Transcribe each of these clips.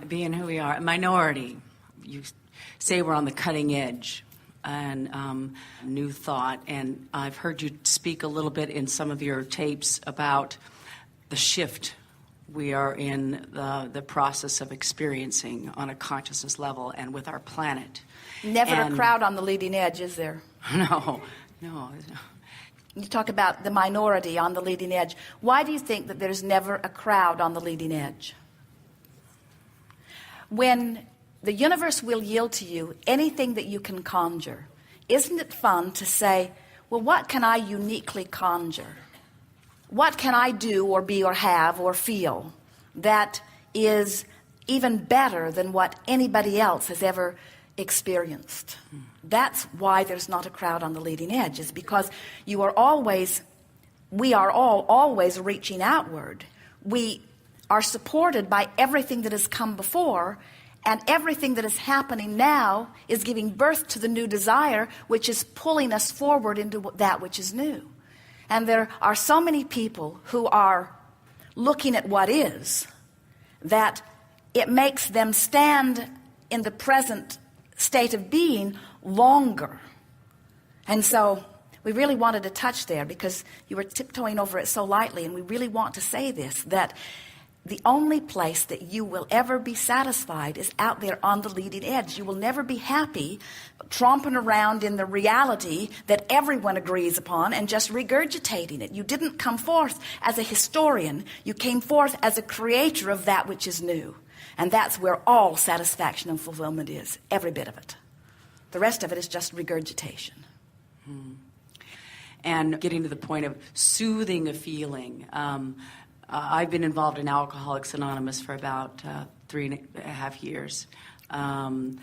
Being who we are, a minority, you say we're on the cutting edge and new thought. And I've heard you speak a little bit in some of your tapes about the shift we are in the process of experiencing on a consciousness level and with our planet. Never a crowd on the leading edge, is there? No. You talk about the minority on the leading edge. Why do you think that there's never a crowd on the leading edge? When the universe will yield to you anything that you can conjure, isn't it fun to say, well, what can I uniquely conjure? What can I do or be or have or feel that is even better than what anybody else has ever experienced? That's why there's not a crowd on the leading edge, is because we are all always reaching outward. We are supported by everything that has come before, and everything that is happening now is giving birth to the new desire, which is pulling us forward into that which is new. And there are so many people who are looking at what is, that it makes them stand in the present state of being longer. And so we really wanted to touch there because you were tiptoeing over it so lightly, and we really want to say this, that the only place that you will ever be satisfied is out there on the leading edge. You will never be happy tromping around in the reality that everyone agrees upon and just regurgitating it. You didn't come forth as a historian. You came forth as a creator of that which is new. And that's where all satisfaction and fulfillment is, every bit of it. The rest of it is just regurgitation. And getting to the point of soothing a feeling. I've been involved in Alcoholics Anonymous for about 3.5 years. And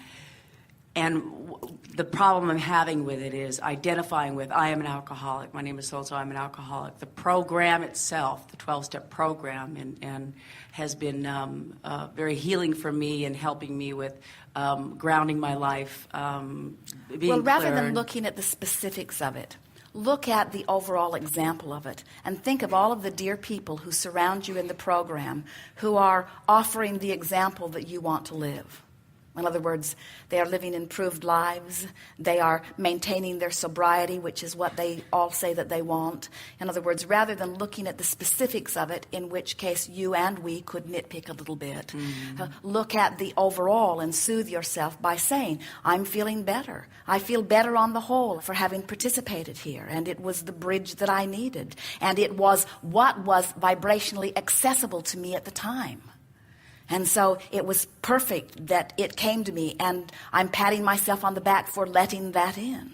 the problem I'm having with it is identifying with, I am an alcoholic, my name is so-and-so, I'm an alcoholic. The program itself, the 12-step program, and has been very healing for me and helping me with grounding my life, being rather than looking at the specifics of it, look at the overall example of it and think of all of the dear people who surround you in the program who are offering the example that you want to live. In other words, they are living improved lives. They are maintaining their sobriety, which is what they all say that they want. In other words, rather than looking at the specifics of it, in which case you and we could nitpick a little bit, look at the overall and soothe yourself by saying, I'm feeling better. I feel better on the whole for having participated here. And it was the bridge that I needed. And it was what was vibrationally accessible to me at the time. And so it was perfect that it came to me, and I'm patting myself on the back for letting that in.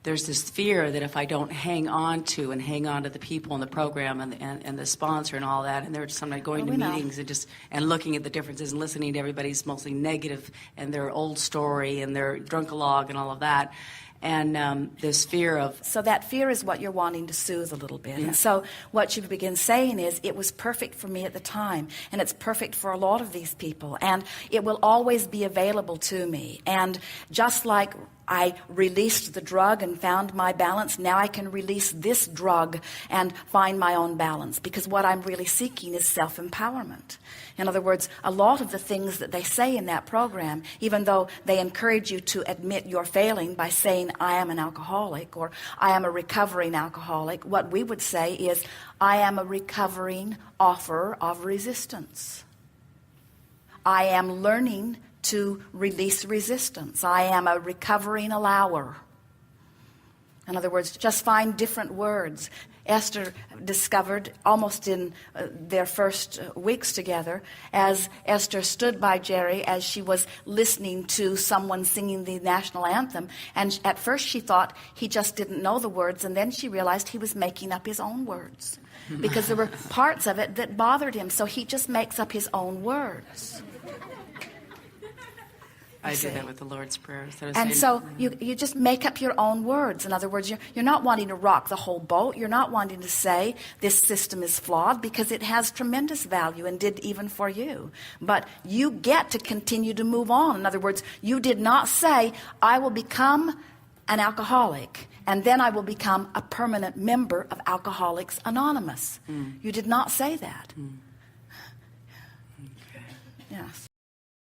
There's this fear that if I don't hang on to the people in the program and the sponsor and all that, and they're sometimes going to meetings and looking at the differences and listening to everybody's mostly negative and their old story and their drunkalog and all of that. And this fear of... So that fear is what you're wanting to soothe a little bit. Yeah. And so what you begin saying is, it was perfect for me at the time, and it's perfect for a lot of these people, and it will always be available to me. And just like I released the drug and found my balance, now I can release this drug and find my own balance, because what I'm really seeking is self-empowerment. In other words, a lot of the things that they say in that program, even though they encourage you to admit you're failing by saying, I am an alcoholic, or I am a recovering alcoholic, what we would say is, I am a recovering offer of resistance. I am learning to release resistance. I am a recovering allower. In other words, just find different words. Esther discovered almost in their first weeks together, as Esther stood by Jerry as she was listening to someone singing the national anthem, and at first she thought he just didn't know the words, and then she realized he was making up his own words because there were parts of it that bothered him, so he just makes up his own words. I do that with the Lord's Prayer. And so you just make up your own words. In other words, you're not wanting to rock the whole boat. You're not wanting to say this system is flawed, because it has tremendous value and did even for you. But you get to continue to move on. In other words, you did not say, I will become an alcoholic and then I will become a permanent member of Alcoholics Anonymous. You did not say that. Yes.